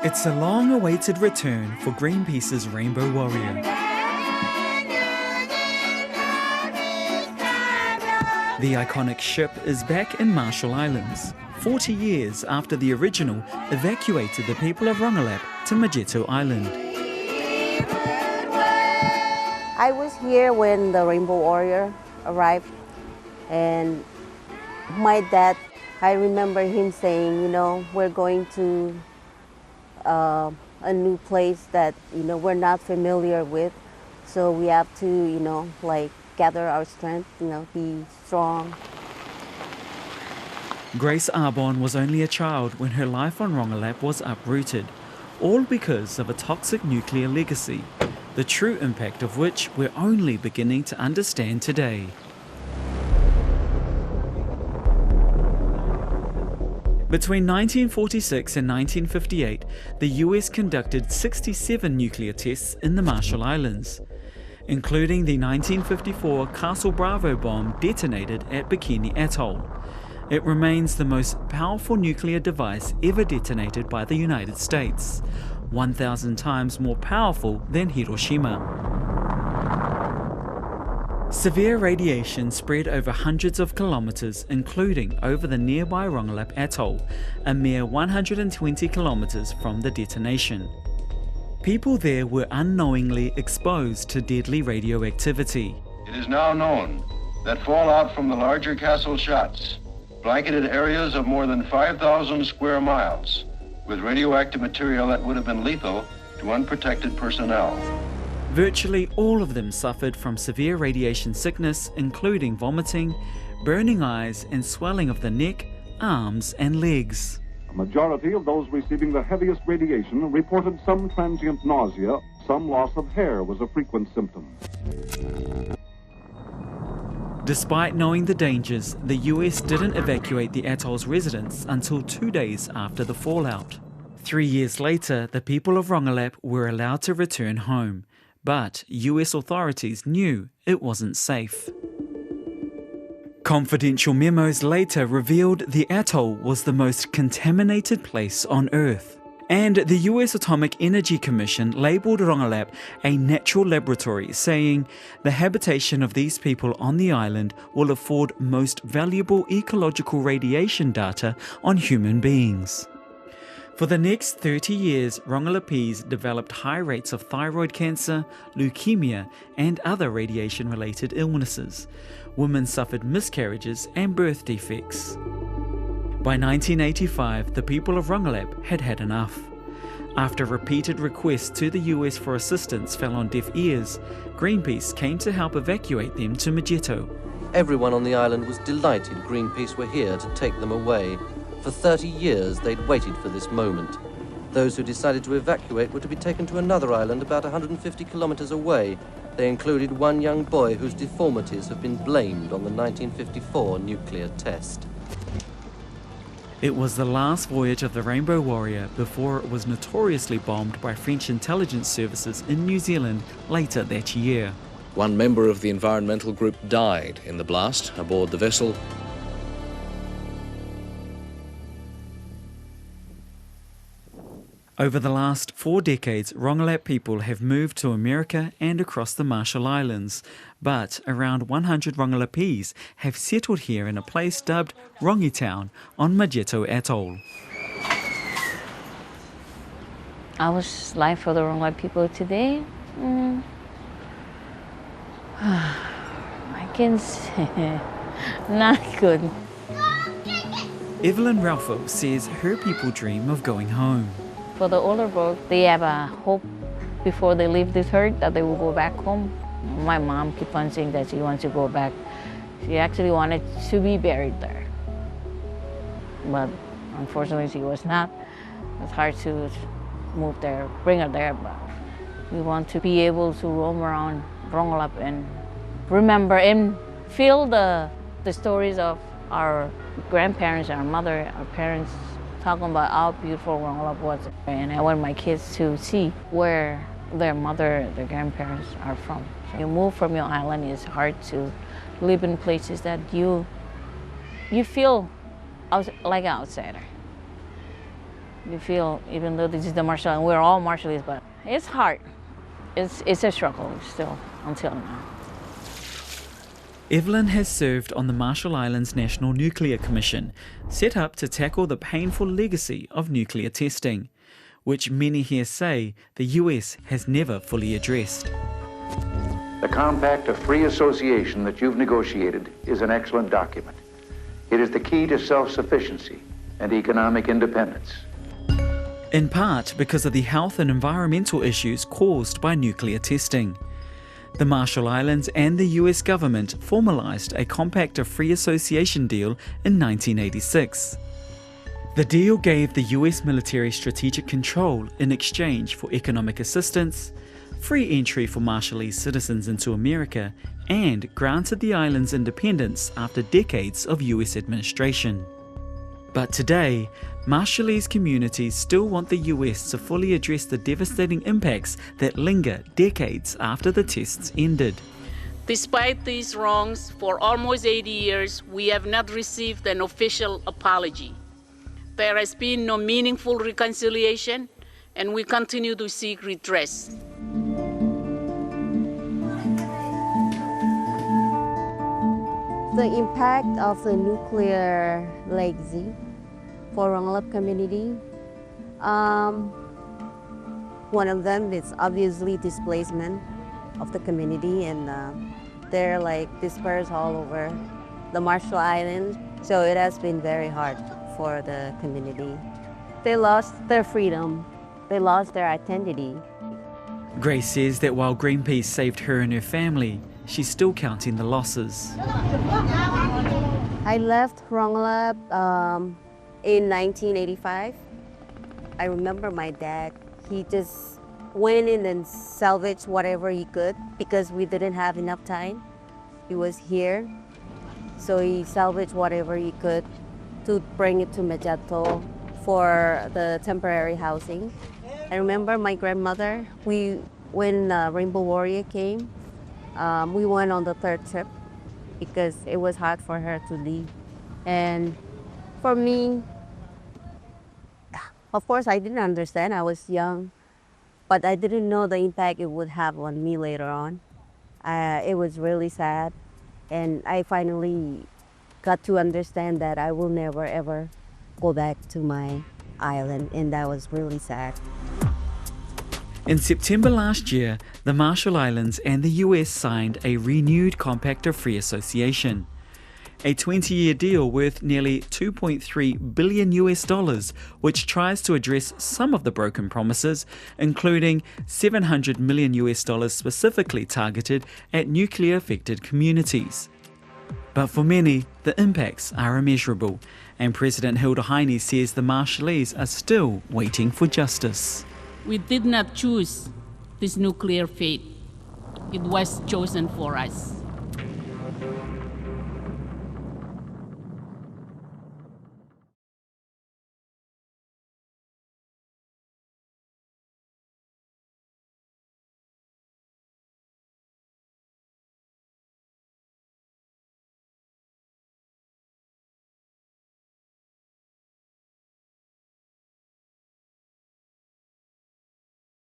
It's a long-awaited return for Greenpeace's Rainbow Warrior. The iconic ship is back in Marshall Islands, 40 years after the original evacuated the people of Rongelap to Majeto Island. I was here when the Rainbow Warrior arrived, and my dad, I remember him saying, we're going to a new place that, we're not familiar with. So we have to, gather our strength, be strong. Grace Arbon was only a child when her life on Rongelap was uprooted, all because of a toxic nuclear legacy, the true impact of which we're only beginning to understand today. Between 1946 and 1958, the US conducted 67 nuclear tests in the Marshall Islands, including the 1954 Castle Bravo bomb detonated at Bikini atoll. It remains the most powerful nuclear device ever detonated by the United States, 1,000 times more powerful than Hiroshima. Severe radiation spread over hundreds of kilometers, including over the nearby Rongelap atoll, a mere 120 kilometers from the detonation. People there were unknowingly exposed to deadly radioactivity. It is now known that fallout from the larger Castle shots blanketed areas of more than 5,000 square miles with radioactive material that would have been lethal to unprotected personnel. Virtually all of them suffered from severe radiation sickness, including vomiting, burning eyes, and swelling of the neck, arms, and legs. A majority of those receiving the heaviest radiation reported some transient nausea. Some loss of hair was a frequent symptom. Despite knowing the dangers, the US didn't evacuate the atoll's residents until 2 days after the fallout. 3 years later, the people of Rongelap were allowed to return home, but US authorities knew it wasn't safe. Confidential memos later revealed the atoll was the most contaminated place on Earth, and the US Atomic Energy Commission labelled Rongelap a natural laboratory, saying the habitation of these people on the island will afford most valuable ecological radiation data on human beings. For the next 30 years, Rongelapese developed high rates of thyroid cancer, leukemia, and other radiation-related illnesses. Women suffered miscarriages and birth defects. By 1985, the people of Rongelap had had enough. After repeated requests to the US for assistance fell on deaf ears, Greenpeace came to help evacuate them to Majeto. Everyone on the island was delighted Greenpeace were here to take them away. For 30 years they'd waited for this moment. Those who decided to evacuate were to be taken to another island about 150 kilometers away. They included one young boy whose deformities have been blamed on the 1954 nuclear test. It was the last voyage of the Rainbow Warrior before it was notoriously bombed by French intelligence services in New Zealand later that year. One member of the environmental group died in the blast aboard the vessel. Over the last 4 decades, Rongelap people have moved to America and across the Marshall Islands, but around 100 Rongelapese have settled here in a place dubbed Rongelap on Majeto Atoll. How's life for the Rongelap people today? I can say not good. Evelyn Ralpho says her people dream of going home. For the older folks, they have a hope before they leave this earth that they will go back home. My mom keeps on saying that she wants to go back. She actually wanted to be buried there. But unfortunately, she was not. It's hard to move there, bring her there, but we want to be able to roam around Rongelap and remember and feel the stories of our grandparents, our mother, our parents, talking about how beautiful Rongelap was. And I want my kids to see where their mother, their grandparents are from. So you move from your island, it's hard to live in places that you feel like an outsider. We feel, even though this is the Marshall Islands, we're all Marshallese, but it's hard. It's a struggle still until now. Evelyn has served on the Marshall Islands National Nuclear Commission, set up to tackle the painful legacy of nuclear testing, which many here say the US has never fully addressed. The Compact of Free Association that you've negotiated is an excellent document. It is the key to self-sufficiency and economic independence. In part because of the health and environmental issues caused by nuclear testing. The Marshall Islands and the US government formalized a Compact of Free Association deal in 1986. The deal gave the US military strategic control in exchange for economic assistance, free entry for Marshallese citizens into America, and granted the islands independence after decades of US administration. But today, Marshallese communities still want the US to fully address the devastating impacts that linger decades after the tests ended. Despite these wrongs, for almost 80 years, we have not received an official apology. There has been no meaningful reconciliation, and we continue to seek redress. The impact of the nuclear legacy for Rongelap community, one of them is obviously displacement of the community, and they're like dispersed all over the Marshall Islands. So it has been very hard for the community. They lost their freedom, they lost their identity. Grace says that while Greenpeace saved her and her family, she's still counting the losses. I left Rongelap in 1985. I remember my dad, he just went in and salvaged whatever he could because we didn't have enough time. He was here, so he salvaged whatever he could to bring it to Atoll for the temporary housing. I remember my grandmother, when Rainbow Warrior came, we went on the third trip because it was hard for her to leave. And for me, of course, I didn't understand. I was young, but I didn't know the impact it would have on me later on. It was really sad, and I finally got to understand that I will never, ever go back to my island, and that was really sad. In September last year, the Marshall Islands and the US signed a renewed Compact of Free Association, a 20-year deal worth nearly $2.3 billion US, which tries to address some of the broken promises, including $700 million US specifically targeted at nuclear-affected communities. But for many, the impacts are immeasurable, and President Hilda Heine says the Marshallese are still waiting for justice. We did not choose this nuclear fate. It was chosen for us.